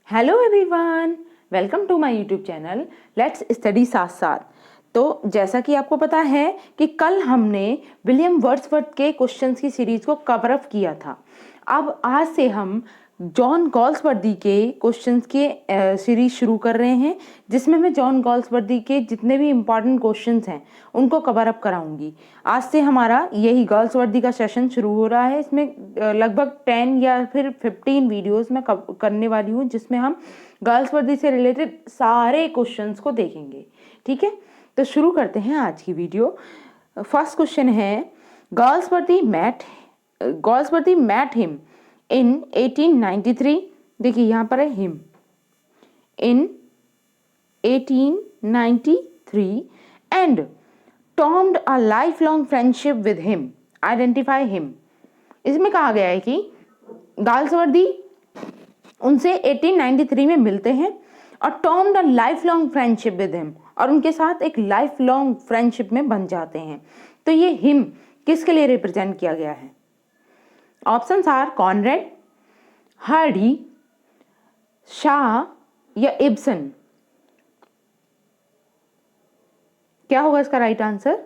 Hello everyone, welcome to my YouTube channel let's study साथ साथ। तो जैसा कि आपको पता है कि कल हमने विलियम वर्ड्सवर्थ के क्वेश्चंस की सीरीज को कवर अप किया था। अब आज से हम जॉन गॉल्सवर्दी के क्वेश्चंस के सीरीज शुरू कर रहे हैं, जिसमें मैं जॉन गॉल्सवर्दी के जितने भी इम्पॉर्टेंट क्वेश्चंस हैं उनको कवर अप कराऊंगी। आज से हमारा यही गॉल्सवर्दी का सेशन शुरू हो रहा है। इसमें लगभग 10 या फिर 15 वीडियोस मैं करने वाली हूँ, जिसमें हम गॉल्सवर्दी से रिलेटेड सारे क्वेश्चंस को देखेंगे। ठीक है, तो शुरू करते हैं आज की वीडियो। फर्स्ट क्वेश्चन है, गॉल्सवर्दी मैट हिम in 1893। देखिए यहाँ पर है him in 1893 and formed a lifelong friendship with him, identify him। इसमें कहा गया है कि गॉल्सवर्दी उनसे 1893 में मिलते हैं और formed a lifelong friendship with him, और उनके साथ एक लाइफ लॉन्ग फ्रेंडशिप में बन जाते हैं। तो ये हिम किसके लिए रिप्रेजेंट किया गया है? Options are Conrad, Hardy, Shaw या इब्सन। क्या होगा इसका राइट आंसर?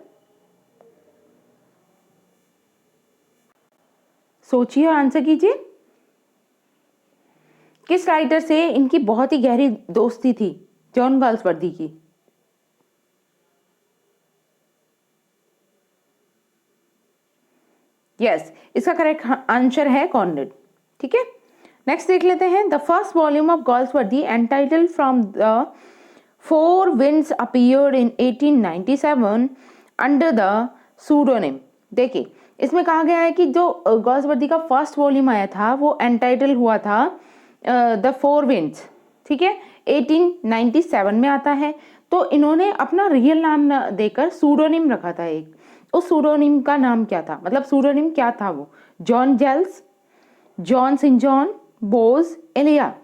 सोचिए और आंसर कीजिए। किस राइटर से इनकी बहुत ही गहरी दोस्ती थी जॉन गॉल्सवर्दी की? यस, इसका करेक्ट आंसर है कॉनरेड। ठीक है, नेक्स्ट देख लेते हैं। The first volume of Galsworthy entitled from the four winds appeared in 1897 under the pseudonym. देखिए इसमें कहा गया है कि जो गॉल्सवर्दी का फर्स्ट वॉल्यूम आया था वो एंटाइटल हुआ था द फोर विंड्स। ठीक है, 1897 में आता है। तो इन्होंने अपना रियल नाम न देकर सूडोनिम रखा था एक। उस सूडोनिम का नाम क्या था, मतलब सूडोनिम क्या था वो? John Gels, John Saint John, Boz, Elia.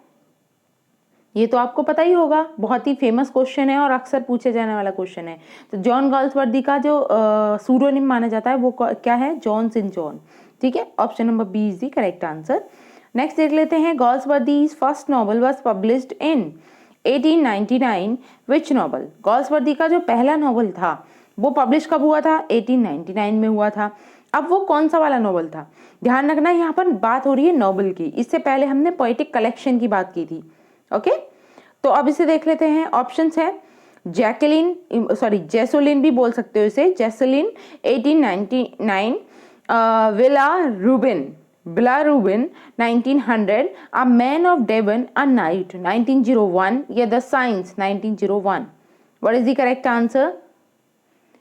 ये तो आपको पता ही होगा, बहुत ही फेमस क्वेश्चन है और अक्सर पूछे जाने वाला क्वेश्चन है। तो जॉन गॉल्सवर्दी का जो सूडोनिम माना जाता है वो क्या है? John Saint John. ठीक है, option number B is the correct answer. Next देख लेते हैं। Galsworthy's first novel was published in 1899 which novel? गॉल्सवर्दी का जो पहला नॉवल था वो पब्लिश कब हुआ था? 1899 में हुआ था। अब वो कौन सा वाला नॉवल था? ध्यान रखना, यहाँ पर बात हो रही है नॉवल की। इससे पहले हमने पोएटिक कलेक्शन की बात की थी। ओके, तो अब इसे देख लेते हैं। ऑप्शंस है जैसोलिन भी बोल सकते हो इसे, Jocelyn 1899, Villa Rubein 1900, a man of Devon, a knight 1901 या the science 1901। What is the correct answer?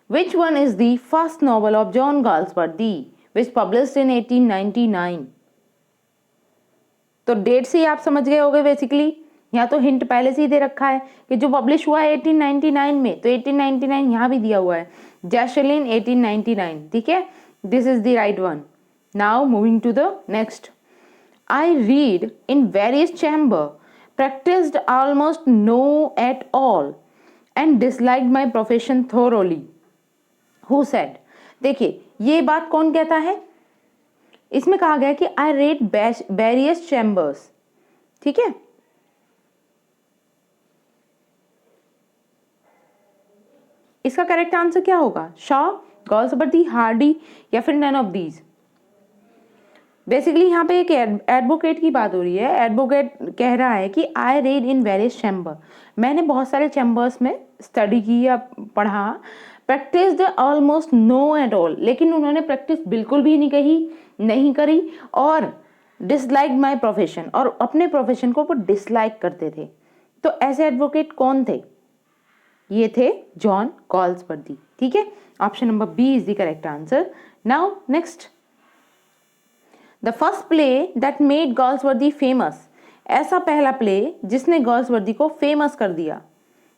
Which one is the first novel of John Galsworthy which published in 1899? तो डेट से ही आप समझ गए होंगे बेसिकली। यहाँ तो हिंट पहले से ही दे रखा है कि जो पब्लिश हुआ है 1899 में, तो 1899 यहाँ भी दिया हुआ है, जैसलिन 1899। ठीक है, this is the right one. Now moving to the next. I read in various chamber, practised almost no at all and disliked my profession thoroughly. Who said? देखिए ये बात कौन कहता है? इसमें कहा गया कि आई रेड वेरियस चैम्बर्स। ठीक है, इसका करेक्ट आंसर क्या होगा? शॉ, गॉल्सवर्दी, हार्डी या फिर नन ऑफ दीज। बेसिकली यहाँ पे एक एडवोकेट की बात हो रही है। एडवोकेट कह रहा है कि I read in various chamber, मैंने बहुत सारे चैम्बर्स में स्टडी की या पढ़ा। Practice almost no at all, लेकिन उन्होंने प्रैक्टिस बिल्कुल भी नहीं करी। और डिसलाइक माई प्रोफेशन, और अपने प्रोफेशन को वो डिसलाइक करते थे। तो ऐसे एडवोकेट कौन थे? ये थे जॉन गॉल्सवर्दी। ठीक है, option number B is the correct answer. Now next, the first play that made Galsworthy famous. ऐसा पहला प्ले जिसने गॉल्सवर्दी को फेमस कर दिया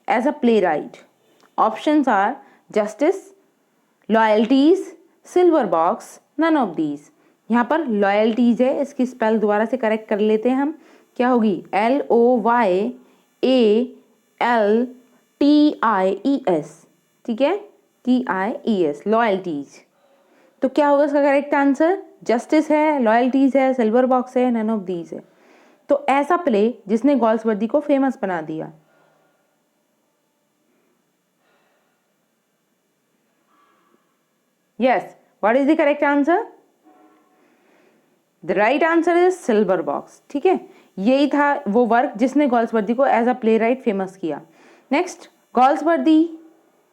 as a play right. Options are Justice, Loyalties, Silver Box, none of these. यहाँ पर loyalties है, इसकी स्पेल दोबारा से करेक्ट कर लेते हैं हम। क्या होगी? LOYALTIES। ठीक है, TIES, लॉयल्टीज। तो क्या होगा इसका करेक्ट आंसर? जस्टिस है, लॉयल्टीज है, सिल्वर बॉक्स है, नन ऑफ दीज है। तो ऐसा प्ले जिसने गॉल्सवर्दी को फेमस बना दिया। Yes, what is the correct answer? The right answer is Silver Box. ठीक है, यही था वो वर्क जिसने गॉल्सवर्दी को as a play right famous किया। Next,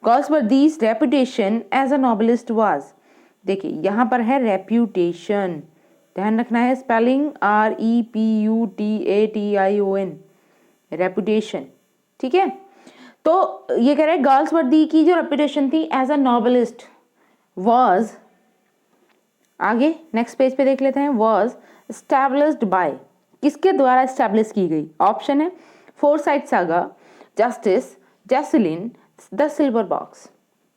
Galsworthy's reputation as a novelist was. देखिए यहाँ पर है रेप्यूटेशन, ध्यान रखना है स्पेलिंग REPUTATION, रेपुटेशन। ठीक है, तो ये कह रहे हैं गॉल्सवर्दी की जो रेपुटेशन थी एज अ नॉवेलिस्ट वाज, आगे नेक्स्ट पेज पे देख लेते हैं, वाज एस्टैब्लिश्ड बाय, किसके द्वारा एस्टैब्लिश की गई? ऑप्शन है Forsyte Saga, Justice, Jocelyn, the Silver Box.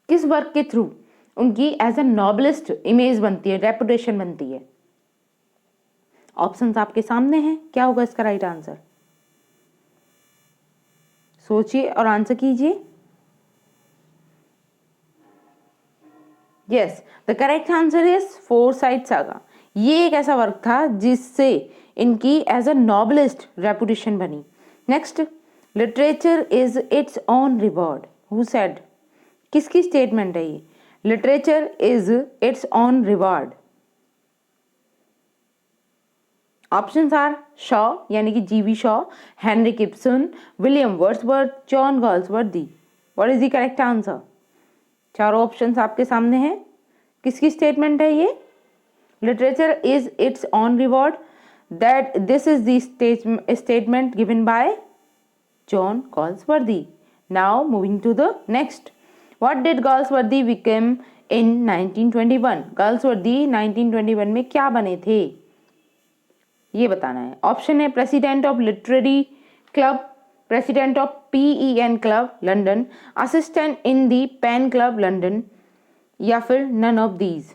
किस वर्क के थ्रू उनकी एज अ नॉवेलिस्ट इमेज बनती है, रेपुटेशन बनती है? ऑप्शंस आपके सामने हैं, क्या होगा इसका राइट आंसर? सोचिए और आंसर कीजिए। Yes, the correct answer is Forsyte Saga. ये एक ऐसा वर्क था जिससे इनकी एज अ नॉवेलिस्ट रेपुटेशन बनी। Next, literature is its own reward, who said? किसकी स्टेटमेंट है ये? Literature is its own reward. Options are Shaw यानी कि G V Shaw, Henry Gibson, William Wordsworth, John Galsworthy. What is the correct answer? चारों options आपके सामने हैं, किसकी स्टेटमेंट है ये? Literature is its own reward, that this is the statement given by John Galsworthy. Now moving to the next, what did Galsworthy become in 1921? Galsworthy 1921 में क्या बने थे ये बताना है। ऑप्शन है president of literary club, president of PEN club London, assistant in the PEN club London, या फिर none of these.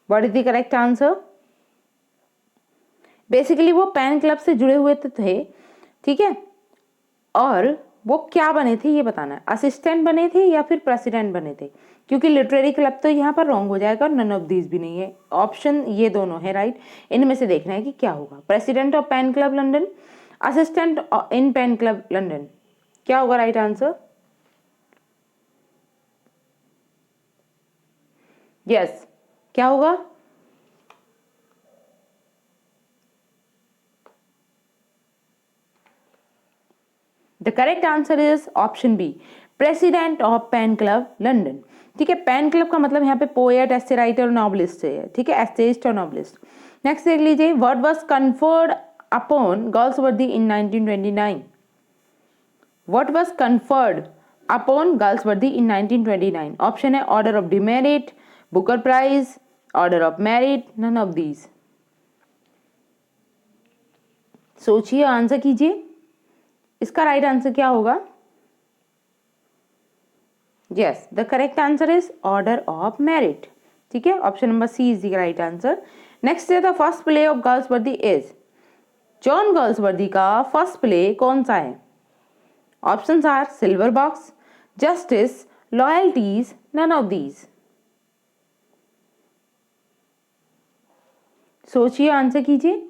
What is the correct answer? Basically वो पेन क्लब से जुड़े हुए तो थे, ठीक है, और वो क्या बने थे ये बताना है, असिस्टेंट बने थे या फिर प्रेसिडेंट बने थे, क्योंकि लिटरेरी क्लब तो यहाँ पर रॉन्ग हो जाएगा और नन ऑफ दीज भी नहीं है। ऑप्शन ये दोनों है राइट, इनमें से देखना है कि क्या होगा। President of PEN club London, assistant in PEN club London, क्या होगा राइट आंसर? यस, क्या होगा? The correct answer is option B, president of PEN club London. ठीक है, पेन क्लब का मतलब यहाँ पे पोएट, एस्से राइटर और नॉवलिस्ट है, ठीक है, एस्सेइस्ट और नॉवलिस्ट। नेक्स्ट देख लीजिए, what was conferred upon Galsworthy in 1929? What was conferred upon Galsworthy in 1929? Option है order of Demerit, Booker Prize, Order of Merit, none of these. सोचिए, answer कीजिए, इसका राइट आंसर क्या होगा? Yes, the correct answer is Order of Merit. ठीक है, option number C is the right answer. Next है the first play of Galsworthy is, John Galsworthy का first play कौन सा है? Options are Silver Box, Justice, Loyalties, none of these. सोचिए, answer कीजिए।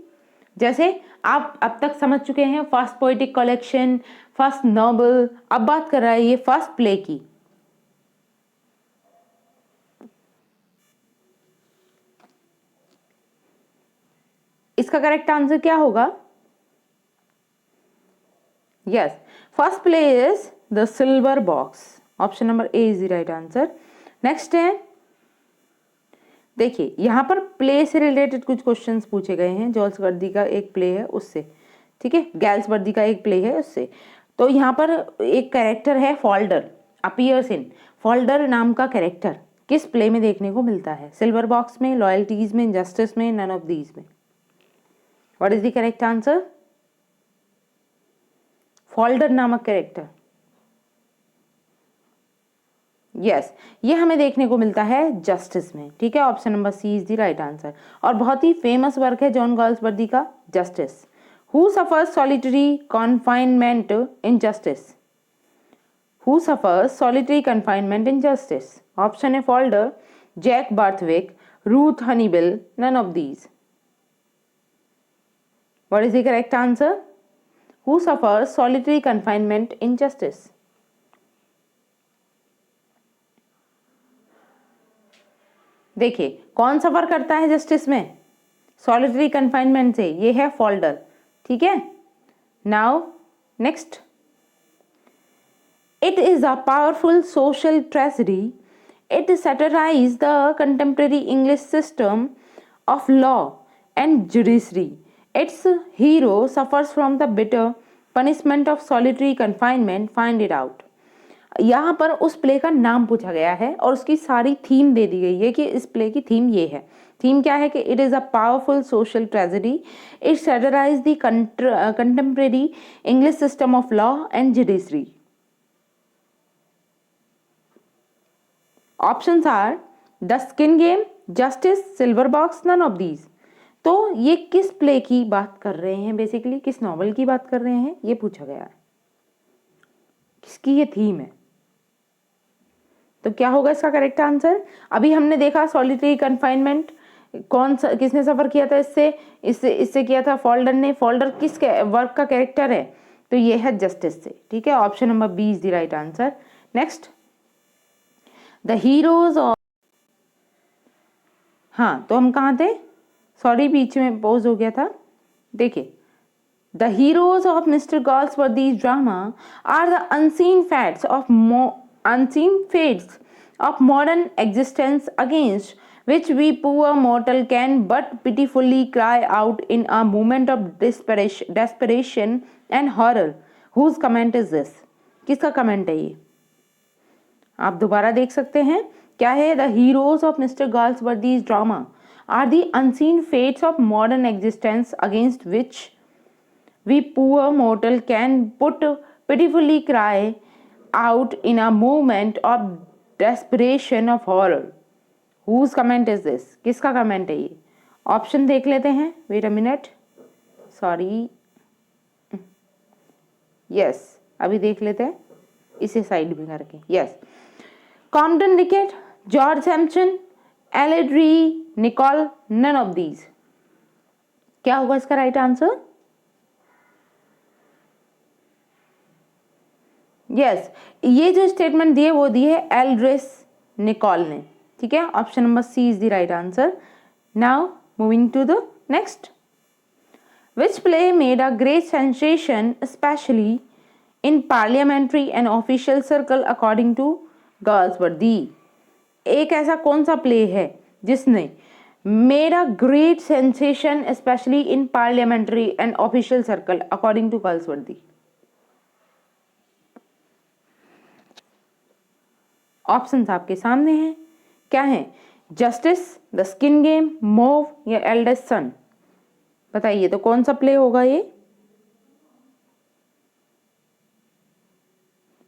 जैसे आप अब तक समझ चुके हैं first poetic collection, first novel, अब बात कर रहा है ये फर्स्ट प्ले की। इसका करेक्ट आंसर क्या होगा? Yes, first play is the Silver box. Option number A is the right answer. Next है, देखिए यहां पर प्ले से रिलेटेड कुछ क्वेश्चंस पूछे गए हैं। गॉल्सवर्दी का एक प्ले है उससे, ठीक है, गॉल्सवर्दी का एक प्ले है उससे। तो यहाँ पर एक कैरेक्टर है फॉल्डर, अपीयर्स इन, फॉल्डर नाम का कैरेक्टर किस प्ले में देखने को मिलता है? सिल्वर बॉक्स में, लॉयल्टीज में, जस्टिस में, नन ऑफ दीज में। What is the correct answer? Falder नामक कैरेक्टर, यस, ये हमें देखने को मिलता है जस्टिस में। ठीक है, option number C is the right answer. और बहुत ही फेमस वर्क है जॉन गॉल्सवर्दी का, Justice. Who suffers solitary confinement in Justice? Who suffers solitary confinement in Justice? Option है Falder, Jack Barthwick, Ruth Honeywill, none of these. What is the correct answer? Who suffers solitary confinement in justice? देखिए कौन सफर करता है justice में solitary confinement से, ये है Falder, ठीक है। Now next, it is a powerful social tragedy, it satirize the contemporary English system of law and judiciary, its hero suffers from the bitter punishment of solitary confinement, find it out. यहाँ पर उस play का नाम पूछा गया है और उसकी सारी थीम दे दी गई है कि इस प्ले की थीम ये है। थीम क्या है कि it is a powerful social tragedy, it satirize the contemporary English system of law and judiciary. Options are the Skin Game, Justice, Silver Box, none of these. तो ये किस प्ले की बात कर रहे हैं, बेसिकली किस नॉवल की बात कर रहे हैं, ये पूछा गया है, किसकी ये थीम है। तो क्या होगा इसका करेक्ट आंसर? अभी हमने देखा सॉलिटरी कन्फाइनमेंट कौन सा, किसने सफर किया था इससे किया था फोल्डर ने। फोल्डर किस वर्क का कैरेक्टर है? तो ये है जस्टिस से, ठीक है। Option number B is the right answer. Next, the heroes of, हाँ तो हम कहाँ थे, सॉरी बीच में पॉज हो गया था। देखिए, the heroes of Mr. Galsworthy's drama are the unseen fates of modern existence against which we poor mortal can but pitifully cry out in a moment of desperation and horror. Whose comment is this? किसका comment है ये? आप दोबारा देख सकते हैं, क्या है? The heroes of Mr. Galsworthy's drama are the unseen fates of modern existence against which we poor mortal can but pitifully cry out in a moment of desperation of horror. Whose comment is this? किसका comment है ये? Option देख लेते हैं। Wait a minute, sorry, yes अभी देख लेते हैं इसे साइड में करके। Yes, Compton Rickett, George Sampson, Allardyce Nicoll, none of these. क्या होगा इसका राइट आंसर? यस, ये जो स्टेटमेंट दिए वो दिए एल्ड्रिस निकोल ने, ठीक है। Option number C is the right answer. Now moving to the next, which play made a great sensation specially in parliamentary and official circle according to Galsworthy. एक ऐसा कौन सा प्ले है जिसने made a great sensation specially in parliamentary and official circle according to Galsworthy? Options आपके सामने हैं, क्या है? Justice, the Skin Game, move या एल्डेस्ट सन। बताइए तो कौन सा प्ले होगा ये?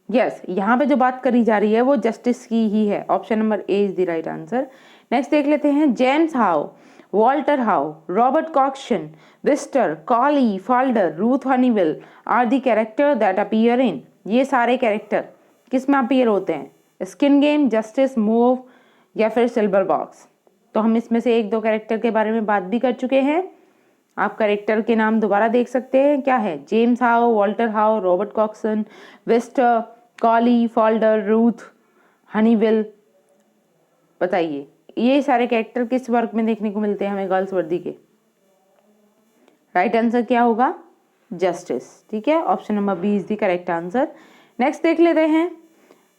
यस, यहाँ पे जो बात करी जा रही है वो जस्टिस की ही है। Option number A is the right answer. Next देख लेते हैं, James How, Walter How, Robert Cokeson, Wister, Cowley, Falder, Ruth Honeywill are the character that appear in. ये सारे कैरेक्टर किस में अपीयर होते हैं? स्किन गेम, जस्टिस, मूव या फिर सिल्वर बॉक्स। तो हम इसमें से एक दो कैरेक्टर के बारे में बात भी कर चुके हैं। आप कैरेक्टर के नाम दोबारा देख सकते हैं, क्या है? James How, Walter How, Robert Cokeson, Wister, Cowley, Falder, Ruth Honeywill. बताइए ये सारे कैरेक्टर किस वर्क में देखने को मिलते हैं हमें गाल्सवर्दी के? राइट आंसर क्या होगा? जस्टिस, ठीक है। Option number B is the correct answer. Next देख लेते हैं,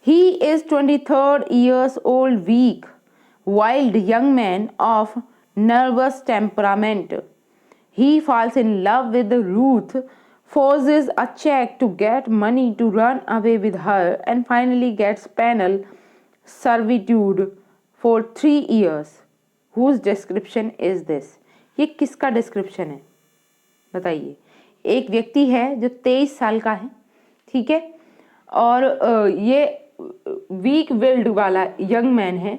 he is 23 years old, weak, wild young man of nervous temperament. He falls in love with Ruth, forces a check to get money to run away with her, and finally gets penal servitude for 3 years. Whose description is this? ये किसका description है बताइए? एक व्यक्ति है जो 23 साल का है, ठीक है, और ये वीक विल्ड वाला यंग मैन है,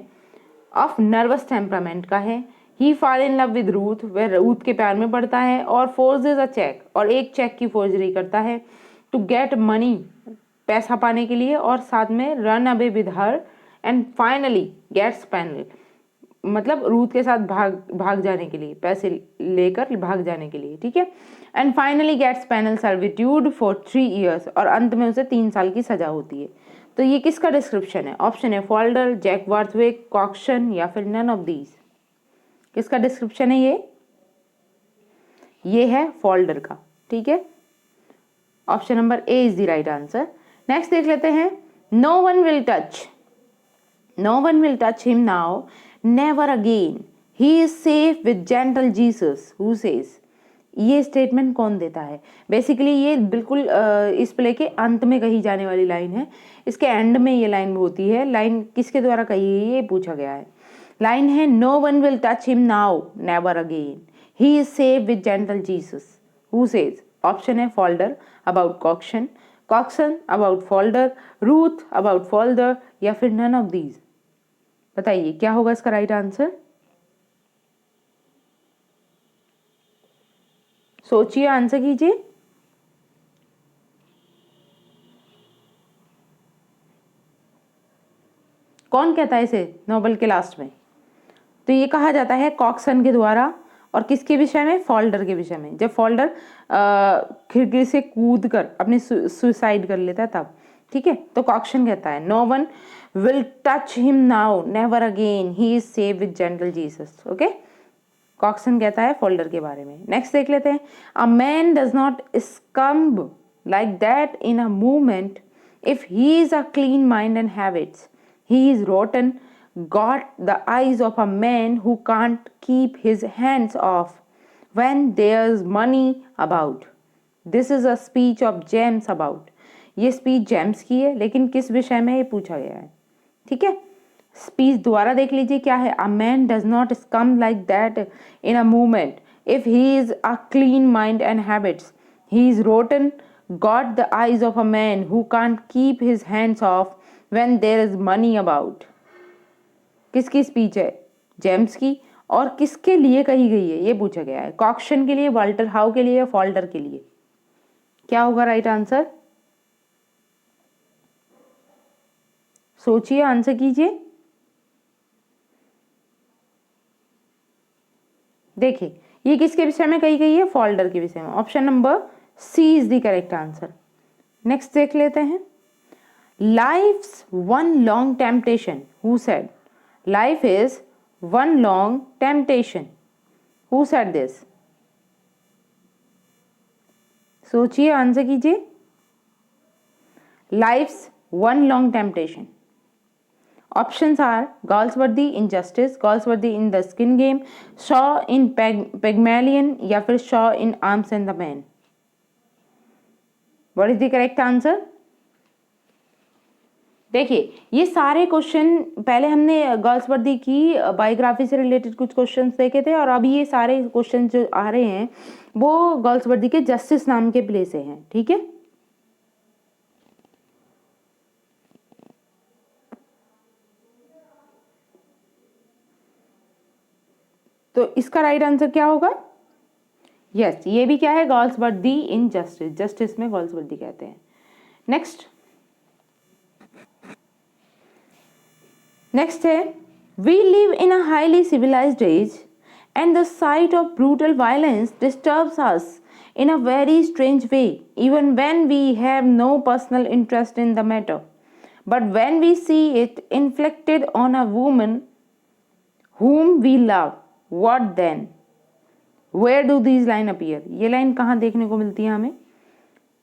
ऑफ नर्वस टेम्परामेंट का है। He fall in love with Ruth, वह रूथ के प्यार में पड़ता है, और फोर्सेज अ चेक, और एक चेक की फोर्जरी करता है, टू गेट मनी, पैसा पाने के लिए, और साथ में run away with her and finally gets penal, मतलब रूथ के साथ भाग जाने के लिए, पैसे लेकर भाग जाने के लिए, ठीक है। And finally gets penal servitude for 3 years, और अंत में उसे 3 साल की सजा होती है। तो ये किसका डिस्क्रिप्शन है? ऑप्शन है फॉल्डर, जैक वर्थविक, कॉक्शन या फिर नन ऑफ दीज। किसका डिस्क्रिप्शन है ये है फॉल्डर का। ठीक है, option number A is the right answer. Next देख लेते हैं, no one will touch him now, never again, he is safe with gentle Jesus who says. ये स्टेटमेंट कौन देता है? बेसिकली ये बिल्कुल इस प्ले के अंत में कही जाने वाली लाइन है, इसके एंड में ये लाइन होती है। लाइन किसके द्वारा कही है ये पूछा गया है। लाइन है no one will touch him now, never again, he is safe with gentle Jesus who says. Option है Falder about Cokeson, Cokeson about Falder, Ruth about Falder या फिर नन ऑफ दीज। बताइए क्या होगा इसका राइट आंसर? सोचिए, answer कीजिए। कौन कहता है इसे नोवेल के लास्ट में? तो ये कहा जाता है कॉक्सन के द्वारा, और किसके विषय में? फॉल्डर के विषय में। जब फॉल्डर खिड़की से कूद कर अपनी सुसाइड कर लेता है तब। ठीक है, तो कॉक्सन कहता है no one will touch him now, never again, he is safe with gentle Jesus. Okay, Cokeson कहता है फोल्डर के बारे में। नेक्स्ट देख लेते हैं, a man does not succumb like that in a movement if he is a clean mind and habits, he is rotten, got the eyes of a man who can't keep his hands off when there's money about. This is a speech of James about. ये speech James की है, लेकिन किस विषय में ये पूछा गया है? ठीक है, स्पीच दोबारा देख लीजिए क्या है। A man does not scum like that in a movement if he is a clean mind and habits, he is rotten, got the eyes of a man who can't keep his hands off when there is money about. किसकी speech है? James की। और किसके लिए कही गई है ये पूछा गया है? कॉक्शन के लिए, वाल्टर हाउ के लिए या फॉल्डर के लिए? क्या होगा राइट आंसर? सोचिए, आंसर कीजिए। देखिए ये किसके विषय में कही गई है? फॉल्डर के विषय में। Option number C is the correct answer. Next देख लेते हैं, life's one long temptation who said. Life is one long temptation. Who said this? सोचिए, आंसर कीजिए। Life's one long temptation. Options are Galsworthy in Justice, Galsworthy in The Skin Game, Shaw in Pygmalion या फिर Shaw in Arms and the Man. What is the correct answer? देखिए ये सारे question पहले हमने Galsworthy की biography से related कुछ क्वेश्चंस देखे थे, और अभी ये सारे क्वेश्चन जो आ रहे हैं वो गाल्सवर्दी के जस्टिस नाम के प्ले से हैं। ठीक है, तो इसका राइट आंसर क्या होगा? यस, ये भी क्या है? गाल्सवर्दी इन जस्टिस, जस्टिस में गाल्सवर्दी कहते हैं। नेक्स्ट है, we live in a highly civilised age and the sight of brutal violence disturbs us in a very strange way, even when we have no personal interest in the matter. But when we see it inflicted on a woman whom we love, what then? Where do these lines appear? ये line कहाँ देखने को मिलती है हमें?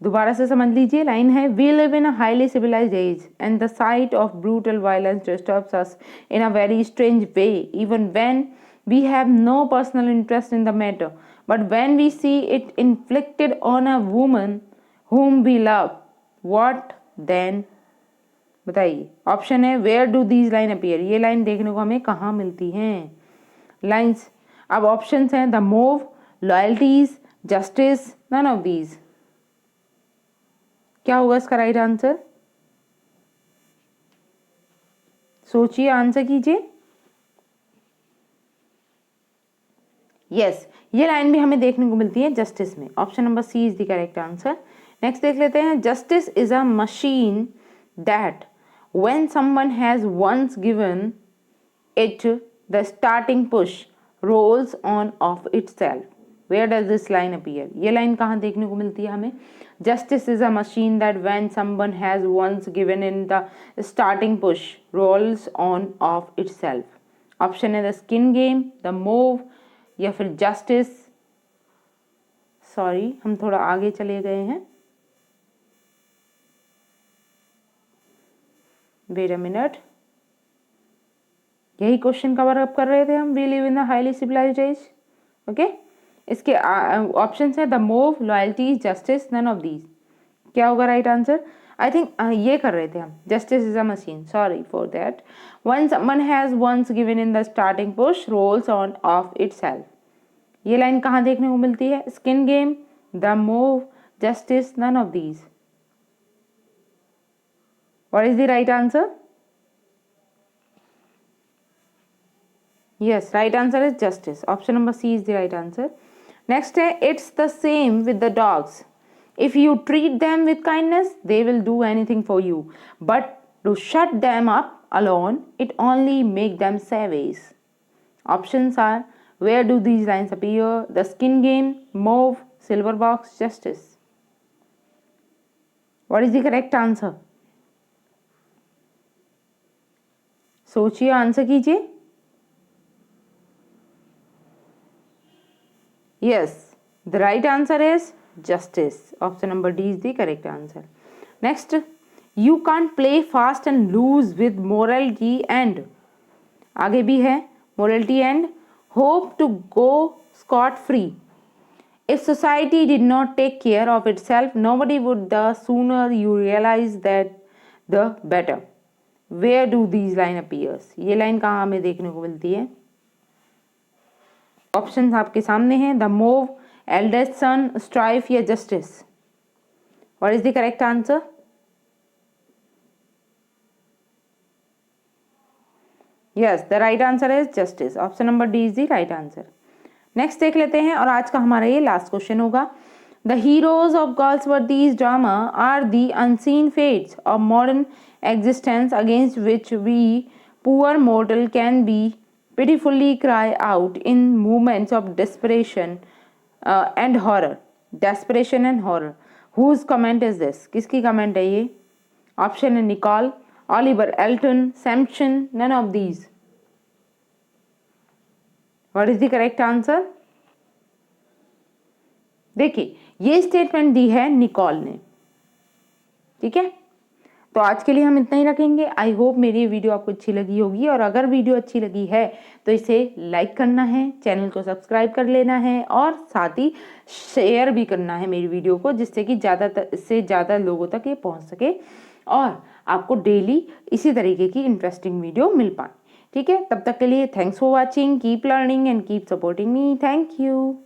दोबारा से समझ लीजिए, लाइन है, we live in a highly civilized age and the sight of brutal violence disturbs us in a very strange way, even when we have no personal interest in the matter. But when we see it inflicted on a woman whom we love, what then? बताइए। Option है where do these line appear, ये line देखने को हमें कहाँ मिलती हैं? Lines, अब ऑप्शंस हैं the move, loyalties, justice, none of these. क्या होगा इसका राइट आंसर? सोचिए, आंसर कीजिए। यस, ये लाइन भी हमें देखने को मिलती है जस्टिस में। Option number C is the correct answer. Next देख लेते हैं, justice is a machine that when someone has once given it the starting push rolls on of itself. Where does this line appear, ये line कहाँ देखने को मिलती है हमें? Justice is a machine that when someone has once given in the starting push rolls on of itself. Option है the Skin game, the Mob, या फिर जस्टिस। सॉरी, हम थोड़ा आगे चले गए हैं, वेट अ मिनट। यही क्वेश्चन कवर अप कर रहे थे हम, we live in the highly civilised age. Okay, इसके ऑप्शन है the move, loyalty, justice, none of these. क्या होगा राइट आंसर? आई थिंक ये कर रहे थे हम, justice is a machine, sorry for that. When someone has once given in the starting push rolls on of itself, ये line कहाँ देखने को मिलती है? Skin game, the move, justice, none of these. What is the right answer? Yes, right answer is justice. Option number C is the right answer. Next है, it's the same with the dogs. If you treat them with kindness, they will do anything for you. But to shut them up alone, it only make them savage. Options are, where do these lines appear? The skin game, mauve, silver box, justice. What is the correct answer? सोचिए, answer कीजिए। Yes, the right answer is justice. Option number D is the correct answer. Next, you can't play fast and lose with morality and, आगे भी है morality and hope to go scot free. If society did not take care of itself, nobody would. The sooner you realize that, the better. Where do these line appears? ये line कहाँ हमें देखने को मिलती है? ऑप्शन आपके सामने हैं, the Mob, Eldest Son, Strife, या Justice. What is the correct answer? Yes, the right answer is Justice. Option number D is the right answer. Next देख लेते हैं, और आज का हमारा ये लास्ट क्वेश्चन होगा। The heroes of Galsworthy's drama are the unseen fates of modern existence against which we poor mortal can be pitifully cry out in moments of desperation and horror. Desperation and horror. Whose comment is this? किसकी comment है ये? Option है Nicoll, Oliver Elton, Sampson, none of these. What is the correct answer? देखिए, ये statement दी है Nicole ने, ठीक है। तो आज के लिए हम इतना ही रखेंगे। आई होप मेरी वीडियो आपको अच्छी लगी होगी, और अगर वीडियो अच्छी लगी है तो इसे लाइक करना है, चैनल को सब्सक्राइब कर लेना है, और साथ ही शेयर भी करना है मेरी वीडियो को, जिससे कि ज़्यादा से ज़्यादा लोगों तक ये पहुंच सके और आपको डेली इसी तरीके की इंटरेस्टिंग वीडियो मिल पाए, ठीक है। तब तक के लिए thanks for watching, keep learning and keep supporting me. Thank you.